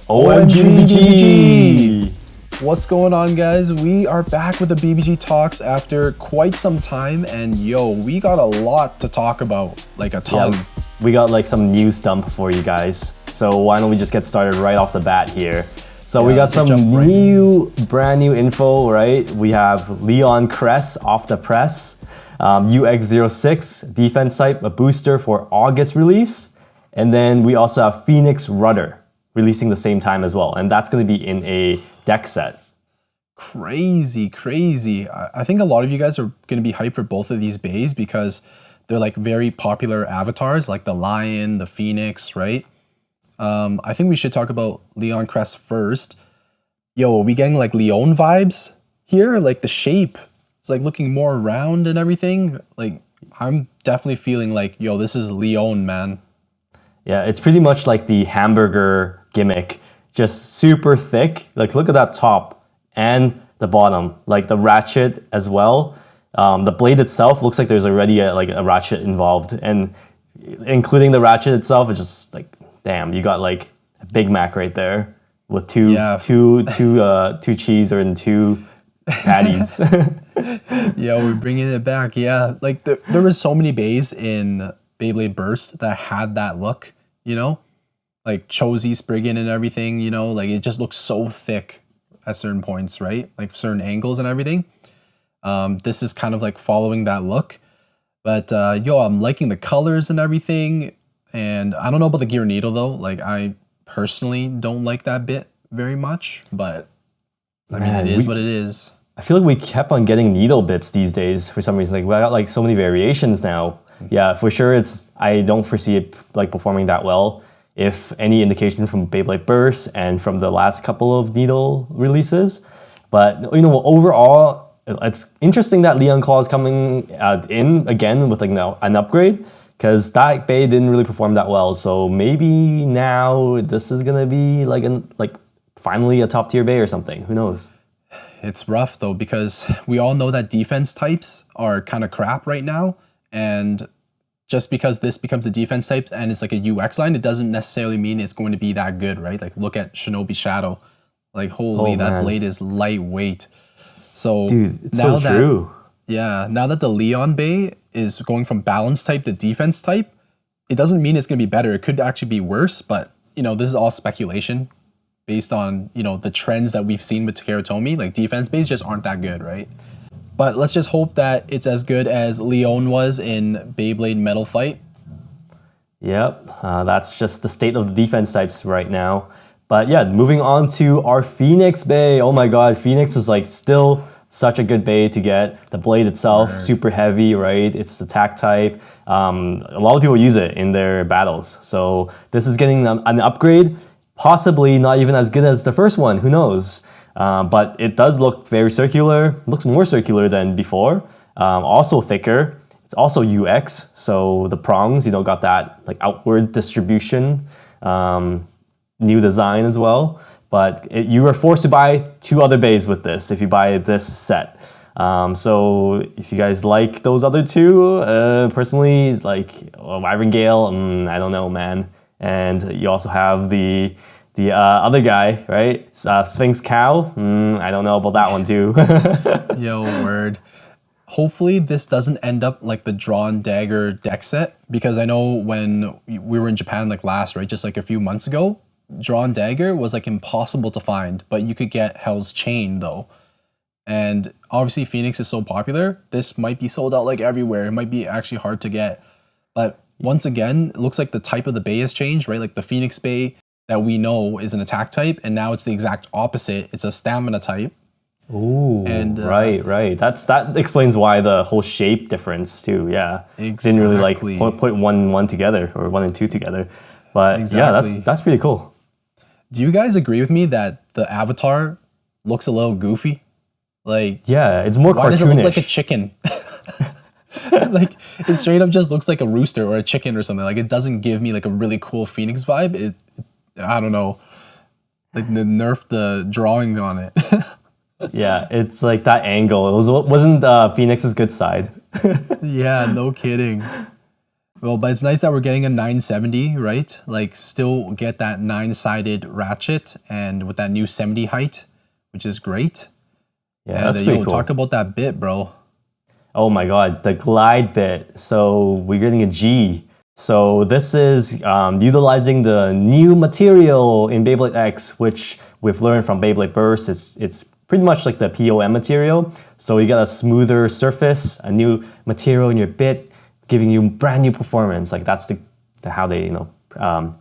OMG BBG! What's going on, guys? We are back with the BBG Talks after quite some time, and we got a lot to talk about, like a ton. Yeah, we got like some news dump for you guys. So why don't we just get started right off the bat here. So we got some brand new info, right? We have Leon Crest off the press, UX 06 defense type, a booster for August release. And then we also have Phoenix Rudder releasing the same time as well. And that's going to be in a deck set. Crazy. I think a lot of you guys are going to be hyped for both of these bays because they're like very popular avatars, like the lion, the phoenix, right? I think we should talk about Leon Crest first. Are we getting like Leon vibes here? Like the shape, it's like looking more round and everything. Like I'm definitely feeling like, this is Leon, man. Yeah, it's pretty much like the hamburger gimmick, just super thick. Like look at that top and the bottom, like the ratchet as well. The blade itself looks like there's already a ratchet involved, and including the ratchet itself, it's just like, damn, you got like a Big Mac right there with two cheese or in two patties. We're bringing it back. Yeah, like there was so many bays in Beyblade Burst that had that look, like Chozy Spriggan and everything, like it just looks so thick at certain points, right? Like certain angles and everything. This is kind of like following that look, but I'm liking the colors and everything. And I don't know about the gear needle though. Like I personally don't like that bit very much, but I mean, it is what it is. I feel like we kept on getting needle bits these days for some reason. Like we got like so many variations now. Yeah, for sure. I don't foresee it like performing that well. If any indication from Beyblade Burst and from the last couple of needle releases, but overall, it's interesting that Leon Claw is coming in again with like an upgrade, because that bay didn't really perform that well. So maybe now this is gonna be like finally a top tier bay or something. Who knows? It's rough though, because we all know that defense types are kind of crap right now. And just because this becomes a defense type and it's like a UX line, it doesn't necessarily mean it's going to be that good, right? Like look at Shinobi Shadow. Like holy, that blade is lightweight. So dude, it's so true. Yeah, now that the Leon Bay is going from balance type to defense type, it doesn't mean it's going to be better. It could actually be worse, but this is all speculation based on, the trends that we've seen with Takara Tomy. Like defense bays just aren't that good, right? But let's just hope that it's as good as Leon was in Beyblade Metal Fight. Yep, that's just the state of the defense types right now. But yeah, moving on to our Phoenix Bay. Oh my god, Phoenix is like still such a good bay to get. The blade itself, super heavy, right? It's attack type. A lot of people use it in their battles. So this is getting an upgrade, possibly not even as good as the first one, who knows? But it does look very circular, looks more circular than before, also thicker. It's also UX, so the prongs, got that like outward distribution, new design as well. But you are forced to buy 2 other bays with this if you buy this set. So if you guys like those other 2, personally, like Wyvern Gale, I don't know, man. And you also have the other guy, right? Sphinx Cow. I don't know about that one too. Word. Hopefully this doesn't end up like the Drawn Dagger deck set, because I know when we were in Japan like last, right, just like a few months ago, Drawn Dagger was like impossible to find, but you could get Hell's Chain though. And obviously Phoenix is so popular, this might be sold out like everywhere. It might be actually hard to get. But once again, it looks like the type of the bay has changed, right? Like the Phoenix Bay that we know is an attack type, and now it's the exact opposite. It's a stamina type. Ooh, and right. That explains why the whole shape difference too. Yeah, exactly. Didn't really like put one together, or 1 and 2 together. But yeah, that's pretty cool. Do you guys agree with me that the avatar looks a little goofy? Like, yeah, it's more cartoonish. Why does it look like a chicken? Like it straight up just looks like a rooster or a chicken or something. Like it doesn't give me like a really cool Phoenix vibe. I don't know. Like they nerfed the drawing on it. Yeah, it's like that angle. It wasn't Phoenix's good side. Yeah, no kidding. Well, but it's nice that we're getting a 970, right? Like, still get that 9-sided ratchet and with that new 70 height, which is great. Yeah, And that's pretty cool. talk about that bit, bro. Oh my god, the glide bit. So we're getting a G. So this is utilizing the new material in Beyblade X, which we've learned from Beyblade Burst. It's pretty much like the POM material. So you got a smoother surface, a new material in your bit, giving you brand new performance. Like that's the how they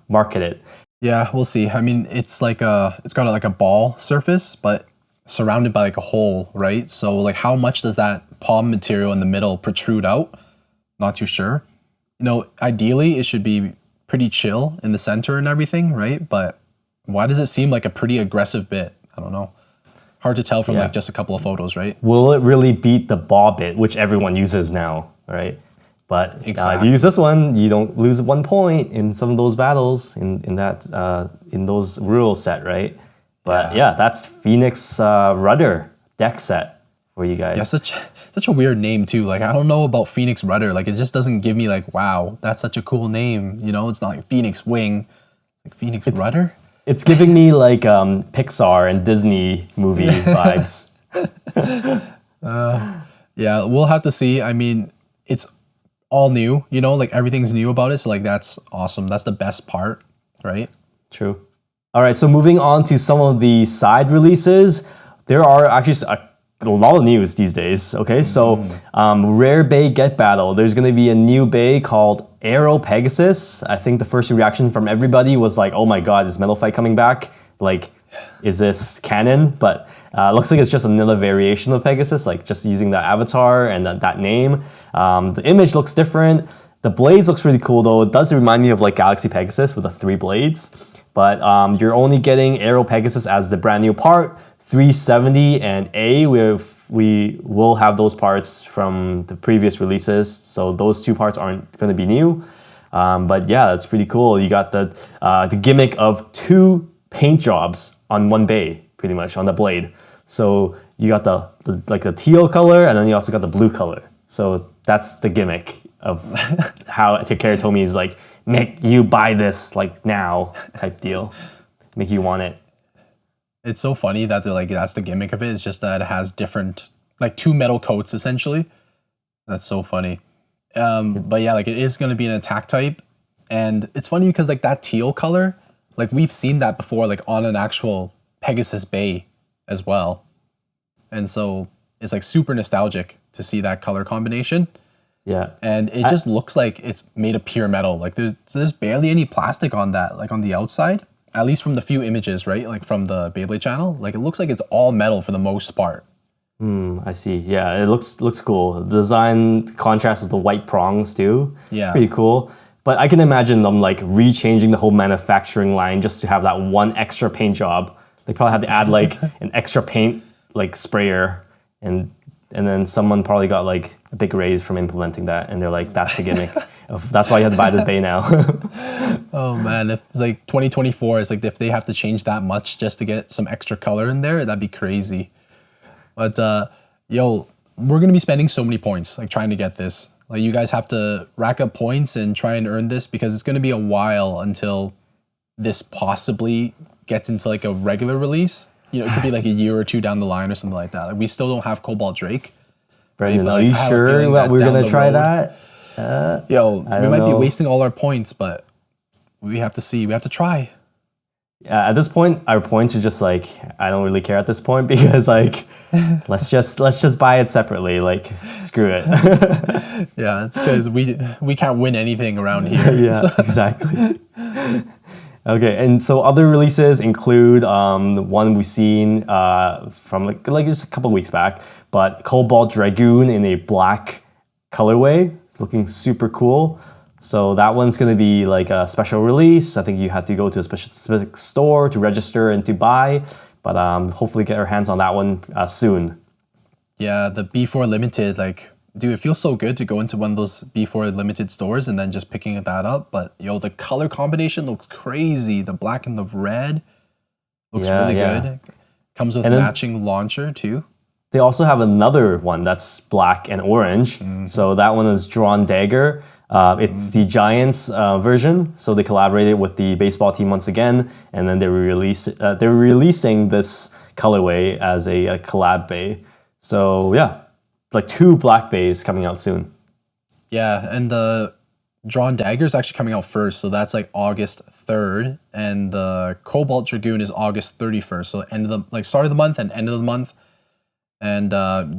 market it. Yeah, we'll see. I mean, it's got like a ball surface, but surrounded by like a hole, right? So like how much does that palm material in the middle protrude out? Not too sure. Ideally it should be pretty chill in the center and everything, right? But why does it seem like a pretty aggressive bit? I don't know. Hard to tell from like just a couple of photos, right? Will it really beat the ball bit, which everyone uses now, right? But Exactly. if you use this one, you don't lose 1 point in some of those battles in those rules set, right? But yeah, that's Phoenix Rudder deck set for you guys. Yeah, such a weird name too. Like I don't know about Phoenix Rudder. Like it just doesn't give me like, wow, that's such a cool name. It's not like Phoenix Wing, like Phoenix Rudder. It's giving me like Pixar and Disney movie vibes. Yeah, we'll have to see. I mean, it's all new. Like everything's new about it. So like that's awesome. That's the best part, right? True. All right, so moving on to some of the side releases, there are actually a lot of news these days. Okay, so Rare Bay Get Battle. There's going to be a new bay called Aero Pegasus. I think the first reaction from everybody was like, "Oh my god, is Metal Fight coming back? Like, is this canon?" But looks like it's just another variation of Pegasus, like just using the avatar and that name. The image looks different. The blades looks pretty cool though. It does remind me of like Galaxy Pegasus with the 3 blades. But you're only getting Aero Pegasus as the brand new part. 370 and A, we will have those parts from the previous releases. So those 2 parts aren't going to be new. But yeah, that's pretty cool. You got the gimmick of 2 paint jobs on 1 bay, pretty much, on the blade. So you got the teal color, and then you also got the blue color. So that's the gimmick of how Takara Tomy is like, make you buy this like now type deal, make you want it. It's so funny that they're like, that's the gimmick of it. It's just that it has different, like 2 metal coats essentially. That's so funny. But yeah, like it is going to be an attack type. And it's funny because like that teal color, like we've seen that before, like on an actual Pegasus Bay as well. And so it's like super nostalgic to see that color combination. Yeah. And it just looks like it's made of pure metal. Like there's barely any plastic on that, like on the outside, at least from the few images, right? Like from the Beyblade channel, like it looks like it's all metal for the most part. I see. Yeah, it looks cool. The design contrasts with the white prongs too. Yeah. Pretty cool. But I can imagine them like rechanging the whole manufacturing line just to have that 1 extra paint job. They probably had to add like an extra paint like sprayer, and then someone probably got like a big raise from implementing that, and they're like, that's the gimmick. That's why you have to buy this bay now. Oh man, if it's like 2024, it's like if they have to change that much just to get some extra color in there, that'd be crazy. But yo, we're gonna be spending so many points like trying to get this. Like you guys have to rack up points and try and earn this because it's gonna be a while until this possibly gets into like a regular release. It could be like a year or 2 down the line or something like that. Like we still don't have Cobalt Drake. Brendan, Right? are you sure that we're gonna try that? We might be wasting all our points, but we have to see. We have to try. At this point, our points are just like, I don't really care at this point because like, let's just buy it separately. Like, screw it. Yeah, it's because we can't win anything around here. Yeah, exactly. Okay, and so other releases include the one we've seen from like just a couple of weeks back, but Cobalt Dragoon in a black colorway. It's looking super cool. So that one's going to be like a special release. I think you have to go to a specific store to register and to buy, but hopefully get our hands on that one soon. Yeah, the B4 Limited, like, dude, it feels so good to go into one of those B4 Limited stores and then just picking that up. But yo, the color combination looks crazy. The black and the red looks really good. Comes with matching launcher too. they also have another one that's black and orange. So that one is Drawn Dagger. It's the Giants version. So they collaborated with the baseball team once again, and then they're releasing this colorway as a collab bay. So yeah, like 2 black bays coming out soon. Yeah, and the Drawn Dagger is actually coming out first, so that's like August 3rd, and the Cobalt Dragoon is August 31st. So end of the start of the month and end of the month. And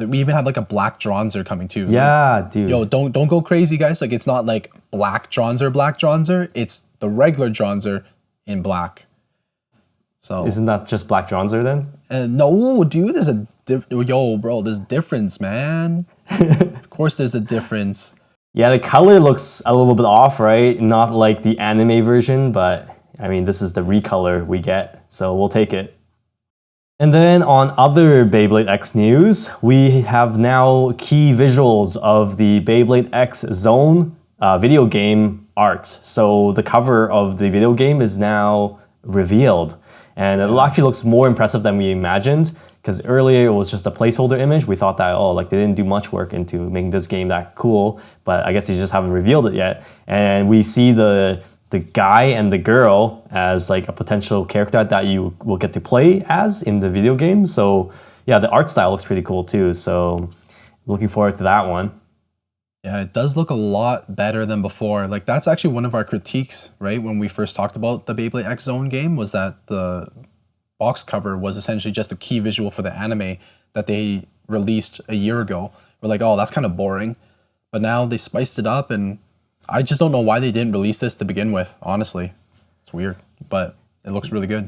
we even have like a black Dronzer coming too. Yeah, like, dude. Yo, don't go crazy, guys. Like it's not like black Dronzer. It's the regular Dronzer in black. So isn't that just black Dronzer then? No, dude. There's a there's a difference, man. Of course, there's a difference. Yeah, the color looks a little bit off, right? Not like the anime version, but I mean, this is the recolor we get, so we'll take it. And then on other Beyblade X news, we have now key visuals of the Beyblade X Zone video game art. So the cover of the video game is now revealed, and it actually looks more impressive than we imagined. Because earlier it was just a placeholder image. We thought that, like they didn't do much work into making this game that cool, but I guess they just haven't revealed it yet. And we see the guy and the girl as like a potential character that you will get to play as in the video game. So yeah, the art style looks pretty cool too. So looking forward to that one. Yeah, it does look a lot better than before. Like that's actually one of our critiques, right? When we first talked about the Beyblade X Zone game, was that the box cover was essentially just a key visual for the anime that they released a year ago. We're like, oh, that's kind of boring. But now they spiced it up, and I just don't know why they didn't release this to begin with, honestly. It's weird, but it looks really good.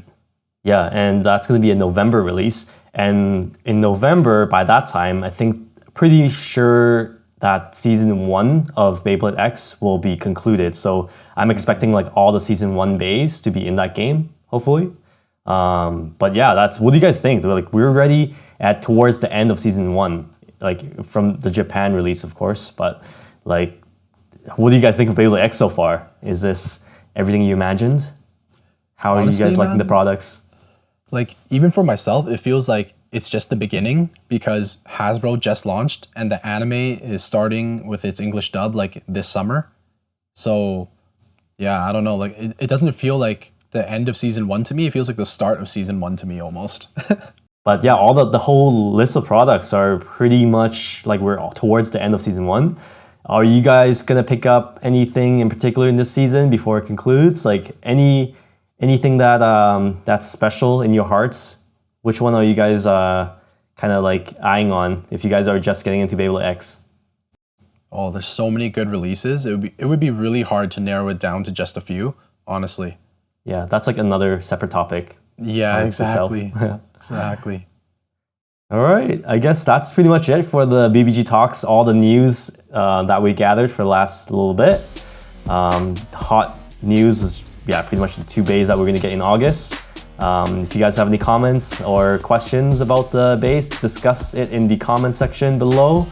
Yeah, and that's going to be a November release. And in November, by that time, I think pretty sure that season 1 of Beyblade X will be concluded. So I'm expecting like all the season 1 bays to be in that game, hopefully. But yeah, what do you guys think? Like we're ready towards the end of season 1, like from the Japan release, of course. But like, what do you guys think of Beyblade X so far? Is this everything you imagined? How are Honestly, you guys liking man, the products? Like even for myself, it feels like it's just the beginning because Hasbro just launched and the anime is starting with its English dub like this summer. So yeah, I don't know. Like it doesn't feel like the end of season 1 to me. It feels like the start of season 1 to me almost. But yeah, all the whole list of products are pretty much like we're towards the end of season 1. Are you guys gonna pick up anything in particular in this season before it concludes? Like anything that that's special in your hearts? Which one are you guys kind of like eyeing on if you guys are just getting into Beyblade X? Oh, there's so many good releases. It would be really hard to narrow it down to just a few, honestly. Yeah, that's like another separate topic. Yeah, exactly. Exactly. All right, I guess that's pretty much it for the BBG Talks, all the news that we gathered for the last little bit. Hot news was, pretty much the 2 bays that we're going to get in August. If you guys have any comments or questions about the bays, discuss it in the comment section below,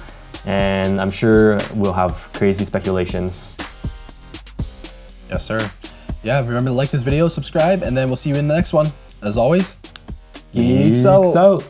and I'm sure we'll have crazy speculations. Yes, sir. Yeah, remember to like this video, subscribe, and then we'll see you in the next one. As always, geeks out.